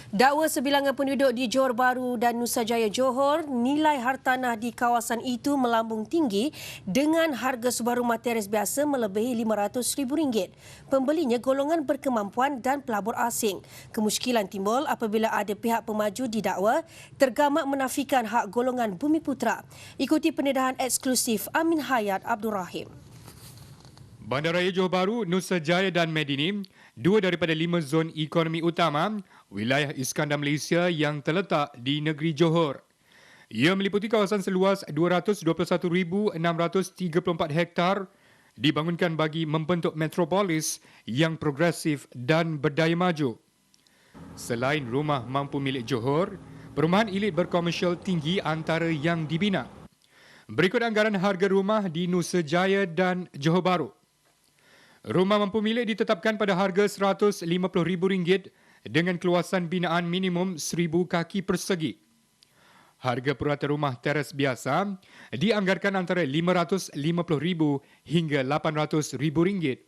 Dakwa sebilangan penduduk di Johor Bahru dan Nusajaya Johor, nilai hartanah di kawasan itu melambung tinggi dengan harga sebuah rumah teres biasa melebihi RM500,000. Pembelinya golongan berkemampuan dan pelabur asing. Kemusykilan timbul apabila ada pihak pemaju didakwa tergamak menafikan hak golongan Bumiputera. Ikuti pendedahan eksklusif Amin Hayat Abdul Rahim. Bandaraya Johor Bahru, Nusajaya dan Medini, dua daripada 5 zon ekonomi utama wilayah Iskandar Malaysia yang terletak di negeri Johor. Ia meliputi kawasan seluas 221,634 hektar dibangunkan bagi membentuk metropolis yang progresif dan berdaya maju. Selain rumah mampu milik Johor, perumahan elit berkomersial tinggi antara yang dibina. Berikut anggaran harga rumah di Nusajaya dan Johor Bahru. Rumah mampu milik ditetapkan pada harga RM150,000 dengan keluasan binaan minimum 1,000 kaki persegi. Harga purata rumah teres biasa dianggarkan antara RM550,000 hingga RM800,000.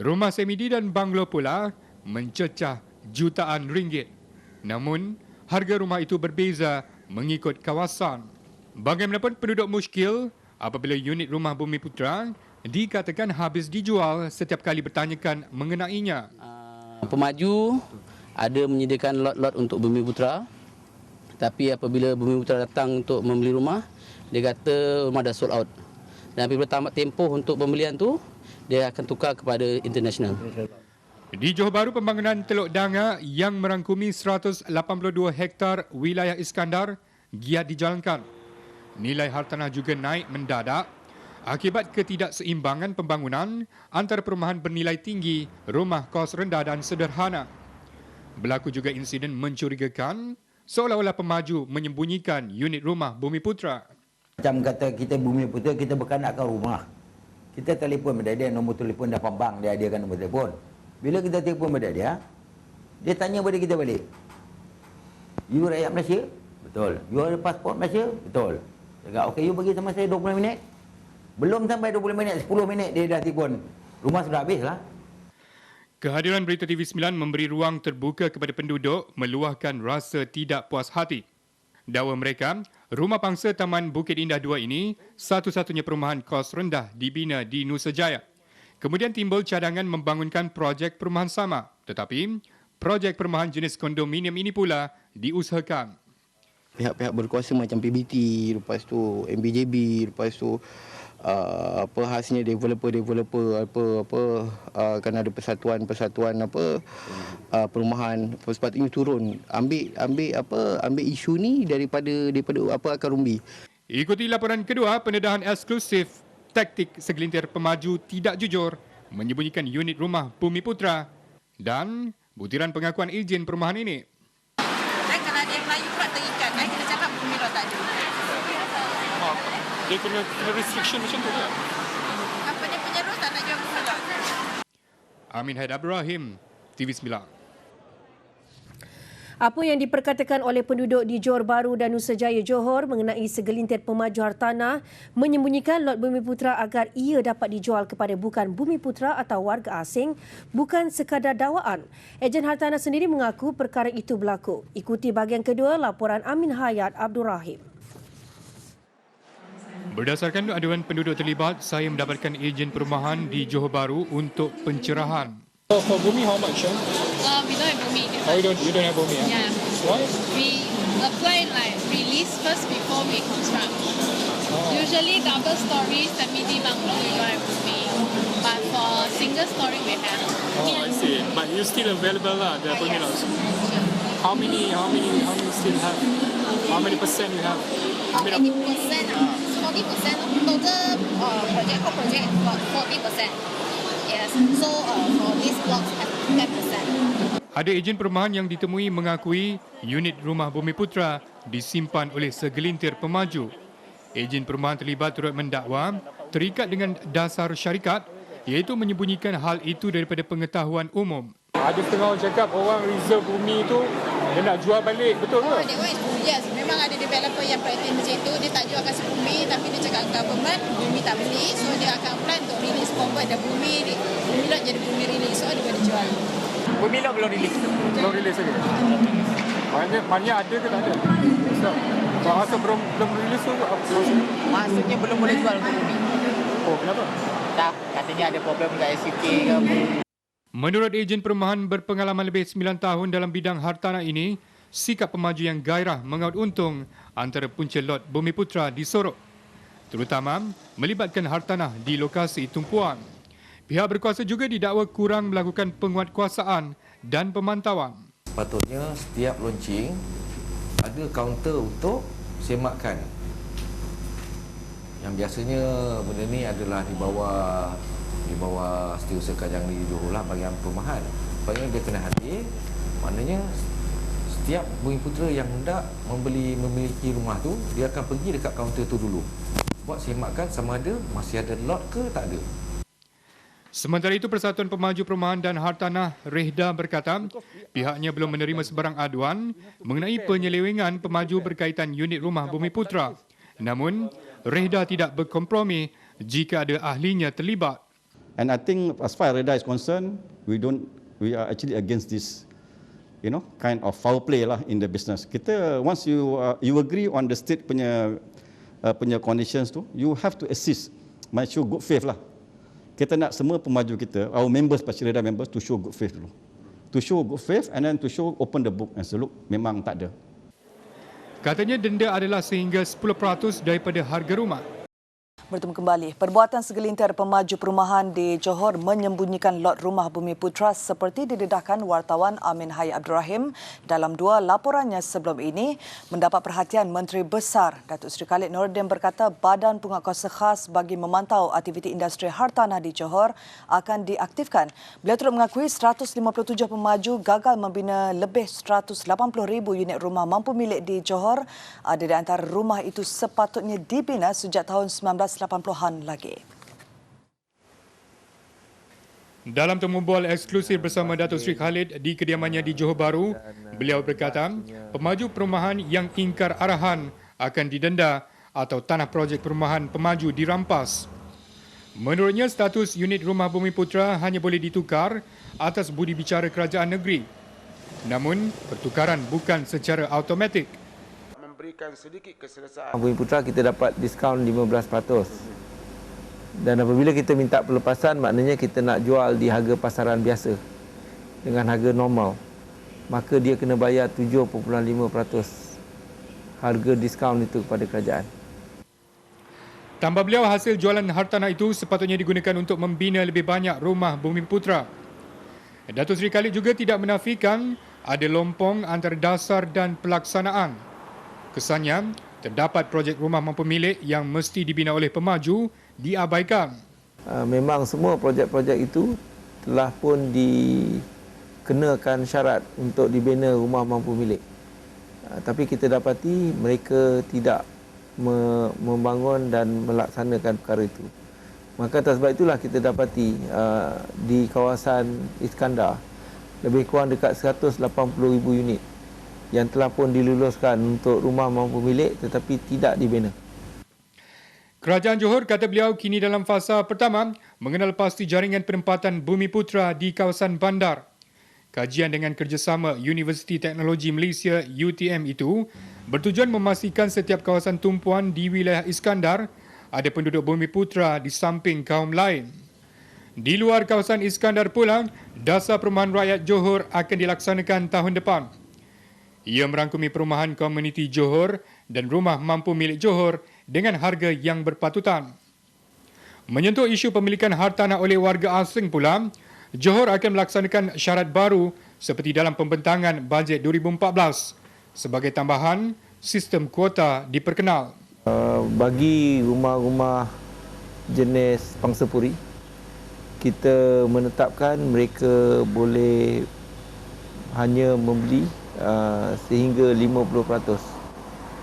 Rumah semidi dan banglo pula mencecah jutaan ringgit. Namun, harga rumah itu berbeza mengikut kawasan. Bagaimanapun penduduk muskil apabila unit rumah Bumiputera dikatakan habis dijual setiap kali bertanyakan mengenainya. Pemaju ada menyediakan lot-lot untuk Bumiputera, tapi apabila Bumiputera datang untuk membeli rumah, dia kata rumah dah sold out. Dan apabila tamat tempoh untuk pembelian tu, dia akan tukar kepada international. Di Johor Bahru, pembangunan Teluk Danga yang merangkumi 182 hektar wilayah Iskandar giat dijalankan. Nilai hartanah juga naik mendadak akibat ketidakseimbangan pembangunan antara perumahan bernilai tinggi, rumah kos rendah dan sederhana. Berlaku juga insiden mencurigakan seolah-olah pemaju menyembunyikan unit rumah Bumiputera. Macam kata kita Bumiputera, kita bukan nakkan rumah. Kita telefon pada dia, nombor telefon dah bank, dia adiakan nombor telefon. Bila kita telefon pada dia, dia tanya pada kita balik. You rakyat Malaysia? Betul. You ada pasport Malaysia? Betul. Cakap, okey, you bagi sama saya 20 minit. Belum sampai 20 minit, 10 minit dia dah telefon. Rumah sudah habis lah. Kehadiran Berita TV9 memberi ruang terbuka kepada penduduk meluahkan rasa tidak puas hati. Dakwa mereka, rumah pangsa Taman Bukit Indah 2 ini satu-satunya perumahan kos rendah dibina di Nusajaya. Kemudian timbul cadangan membangunkan projek perumahan sama. Tetapi, projek perumahan jenis kondominium ini pula diusahakan. Pihak-pihak berkuasa macam PBT, lepas tu MBJB, lepas tu hasilnya developer kan ada persatuan perumahan, sepatutnya turun ambil isu ni daripada akar umbi. Ikuti laporan kedua pendedahan eksklusif taktik segelintir pemaju tidak jujur menyembunyikan unit rumah Bumiputera dan butiran pengakuan ejen perumahan ini. Dan kalau dia Melayu pula terikat, kita cakap Bumiputera tak ada. Dia kena restriction macam tu ke? Apa dia penyeru tak nak jual Bumiputera? Amin Hayat Abdul Rahim, TV9. Apa yang diperkatakan oleh penduduk di Johor Bahru dan Nusajaya Johor mengenai segelintir pemaju hartanah menyembunyikan lot Bumiputera agar ia dapat dijual kepada bukan Bumiputera atau warga asing bukan sekadar dakwaan. Ejen hartanah sendiri mengaku perkara itu berlaku. Ikuti bahagian kedua laporan Amin Hayat Abdul Rahim. Berdasarkan aduan penduduk terlibat, saya mendapatkan ejen perumahan di Johor Bahru untuk pencerahan. For Bumi, how much? We don't have Bumi. Oh, you don't have Bumi? Yeah. Why? We apply like release first before we construct. Usually double story, semi-D bungalow, we don't have Bumi. But for single story, we have. Oh, I see. But you still available lah, the Bumi Yes. laws. How many still have? How many percent you have? How many percent? 40% total project got 40%. Yes. So for this block, 10%. Ada ejen perumahan yang ditemui mengakui unit rumah Bumiputera disimpan oleh segelintir pemaju. Ejen perumahan terlibat turut mendakwa terikat dengan dasar syarikat iaitu menyembunyikan hal itu daripada pengetahuan umum. Ada setengah orang cakap orang reserve Bumi tu dia nak jual balik, betul ke? That one is yes. Memang ada developer yang praktis macam itu. Dia tak jual kasih Bumi tapi dia cakap government Bumi tak beli. So dia akan apply untuk release convert the Bumi. Bumi lot jadi Bumi release. So dia boleh jual. Bumi lah belum release lagi. Maknanya ada ke tak ada? So, masa belum rilis tu Maksudnya belum boleh jual untuk bumi. oh kenapa? Tak, katanya ada problem kat SUK ke apa. Menurut ejen perumahan berpengalaman lebih 9 tahun dalam bidang hartanah ini, sikap pemaju yang gairah mengaut untung antara punca lot Bumiputra di Sorok, terutama melibatkan hartanah di lokasi tumpuan. Pihak berkuasa juga didakwa kurang melakukan penguatkuasaan dan pemantauan. Sepatutnya setiap launching ada kaunter untuk semakan. Yang biasanya benda ni adalah di bawah Setiausaha Kajang di Johor lah bahagian perumahan. Sebabnya dia kena hadir, maknanya setiap Bumiputra yang hendak memiliki rumah tu, dia akan pergi dekat kaunter tu dulu buat semakan sama ada masih ada lot ke tak ada. Sementara itu, Persatuan Pemaju Perumahan dan Hartanah Rehda berkata pihaknya belum menerima sebarang aduan mengenai penyelewengan pemaju berkaitan unit rumah Bumiputra. Namun, Rehda tidak berkompromi jika ada ahlinya terlibat. And I think as far as Rehda is concerned, we are actually against this, kind of foul play lah in the business. Kita once you agree on the state punya conditions tu, you have to assist, show good faith lah. Kita nak semua pemaju kita, our members, especially Rehda members, to show good faith dulu. To show good faith and then to show open the book and say, look, memang tak ada. Katanya denda adalah sehingga 10% daripada harga rumah. Bertemu kembali. Perbuatan segelintir pemaju perumahan di Johor menyembunyikan lot rumah Bumiputra seperti didedahkan wartawan Amin Hai Abdul Rahim dalam dua laporannya sebelum ini mendapat perhatian Menteri Besar Datuk Seri Khalid Nordin berkata Badan Penguatkuasa Khas bagi memantau aktiviti industri hartanah di Johor akan diaktifkan. Beliau turut mengakui 157 pemaju gagal membina lebih 180,000 unit rumah mampu milik di Johor. Ada di antara rumah itu sepatutnya dibina sejak tahun 1980-an lagi. Dalam temu bual eksklusif bersama Datuk Seri Khalid di kediamannya di Johor Bahru, beliau berkata, pemaju perumahan yang ingkar arahan akan didenda atau tanah projek perumahan pemaju dirampas. Menurutnya, status unit rumah Bumiputra hanya boleh ditukar atas budi bicara kerajaan negeri. Namun, pertukaran bukan secara automatik. Memberikan sedikit keselesaan. Bumiputra kita dapat diskaun 15%. Dan apabila kita minta pelepasan, maknanya kita nak jual di harga pasaran biasa dengan harga normal. Maka dia kena bayar 7.5% harga diskaun itu kepada kerajaan. Tambah beliau, hasil jualan hartanah itu sepatutnya digunakan untuk membina lebih banyak rumah Bumiputra. Datuk Seri Khalid juga tidak menafikan ada lompong antara dasar dan pelaksanaan. Kesannya, terdapat projek rumah mampu milik yang mesti dibina oleh pemaju diabaikan. Memang semua projek-projek itu telah pun dikenakan syarat untuk dibina rumah mampu milik. Tapi kita dapati mereka tidak membangun dan melaksanakan perkara itu. Maka atas sebab itulah kita dapati di kawasan Iskandar lebih kurang dekat 180,000 unit yang telah pun diluluskan untuk rumah mampu milik tetapi tidak dibina. Kerajaan Johor, kata beliau, kini dalam fasa pertama mengenal pasti jaringan penempatan Bumiputra di kawasan bandar. Kajian dengan kerjasama Universiti Teknologi Malaysia UTM itu bertujuan memastikan setiap kawasan tumpuan di wilayah Iskandar ada penduduk Bumiputra di samping kaum lain. Di luar kawasan Iskandar pula, Dasar Perumahan Rakyat Johor akan dilaksanakan tahun depan. Ia merangkumi perumahan komuniti Johor dan rumah mampu milik Johor dengan harga yang berpatutan. Menyentuh isu pemilikan hartanah oleh warga asing pula, Johor akan melaksanakan syarat baru seperti dalam pembentangan bajet 2014. Sebagai tambahan, sistem kuota diperkenal. Bagi rumah-rumah jenis pangsapuri, kita menetapkan mereka boleh hanya membeli sehingga 50%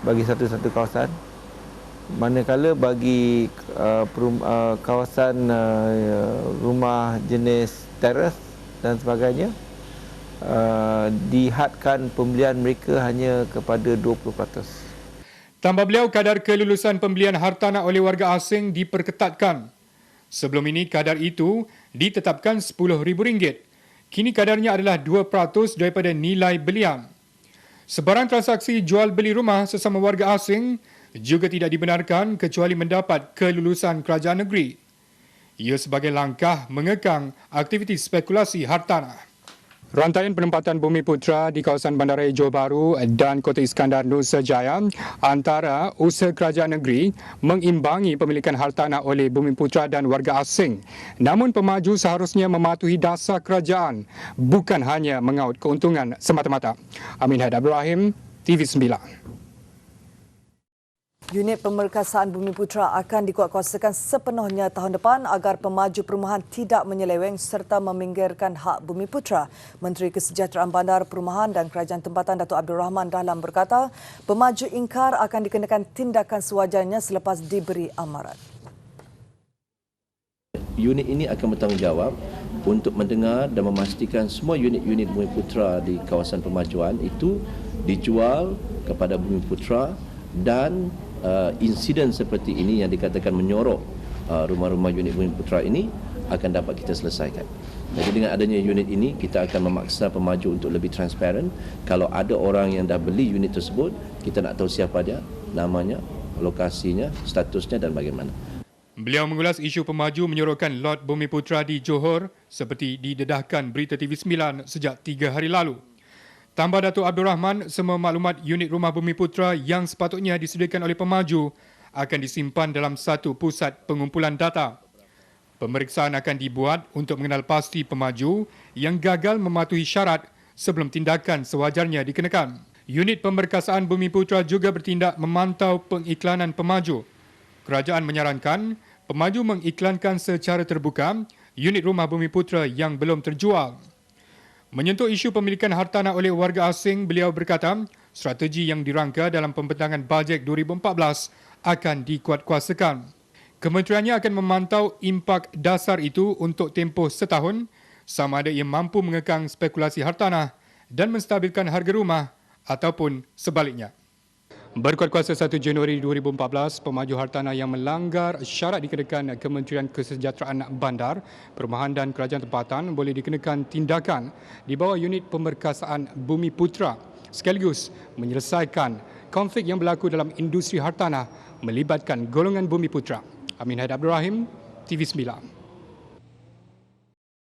bagi satu-satu kawasan. Manakala bagi kawasan rumah jenis teras dan sebagainya, dihadkan pembelian mereka hanya kepada 20%. Tambah beliau, kadar kelulusan pembelian hartanah oleh warga asing diperketatkan. Sebelum ini kadar itu ditetapkan RM10,000. Kini kadarnya adalah 2% daripada nilai belian. Sebarang transaksi jual beli rumah sesama warga asing juga tidak dibenarkan kecuali mendapat kelulusan kerajaan negeri. Ia sebagai langkah mengekang aktiviti spekulasi hartanah. Rantaian penempatan Bumiputera di kawasan Bandaraya Johor Bahru dan Kota Iskandar Nusajaya antara usaha kerajaan negeri mengimbangi pemilikan hartanah oleh Bumiputera dan warga asing. Namun pemaju seharusnya mematuhi dasar kerajaan, bukan hanya mengaut keuntungan semata-mata. Amin Haid Abdurrahim, TV9. Unit pemerkasaan Bumiputera akan dikuatkuasakan sepenuhnya tahun depan agar pemaju perumahan tidak menyeleweng serta meminggirkan hak Bumiputera. Menteri Kesejahteraan Bandar, Perumahan dan Kerajaan Tempatan Datuk Abdul Rahman Dahlan berkata, pemaju ingkar akan dikenakan tindakan sewajarnya selepas diberi amaran. Unit ini akan bertanggungjawab untuk mendengar dan memastikan semua unit-unit Bumiputera di kawasan pemajuan itu dijual kepada Bumiputera dan insiden seperti ini yang dikatakan menyorok rumah-rumah unit Bumiputera ini akan dapat kita selesaikan. Jadi dengan adanya unit ini, kita akan memaksa pemaju untuk lebih transparan. Kalau ada orang yang dah beli unit tersebut, kita nak tahu siapa dia, namanya, lokasinya, statusnya dan bagaimana. Beliau mengulas isu pemaju menyorokkan lot Bumiputera di Johor seperti didedahkan Berita TV9 sejak 3 hari lalu. Tambah Datuk Abdul Rahman, semua maklumat unit rumah Bumiputera yang sepatutnya disediakan oleh pemaju akan disimpan dalam satu pusat pengumpulan data. Pemeriksaan akan dibuat untuk mengenal pasti pemaju yang gagal mematuhi syarat sebelum tindakan sewajarnya dikenakan. Unit pemerkasaan Bumiputera juga bertindak memantau pengiklanan pemaju. Kerajaan menyarankan pemaju mengiklankan secara terbuka unit rumah Bumiputera yang belum terjual. Menyentuh isu pemilikan hartanah oleh warga asing, beliau berkata, strategi yang dirangka dalam pembentangan bajet 2014 akan dikuatkuasakan. Kementeriannya akan memantau impak dasar itu untuk tempoh setahun, sama ada ia mampu mengekang spekulasi hartanah dan menstabilkan harga rumah ataupun sebaliknya. Berkuat kuasa 1 Januari 2014, pemaju hartanah yang melanggar syarat dikenakan Kementerian Kesejahteraan Bandar, Perumahan dan Kerajaan Tempatan boleh dikenakan tindakan di bawah unit pemerkasaan Bumiputera sekaligus menyelesaikan konflik yang berlaku dalam industri hartanah melibatkan golongan Bumiputera. Amin Haid Abdurrahim, TV9.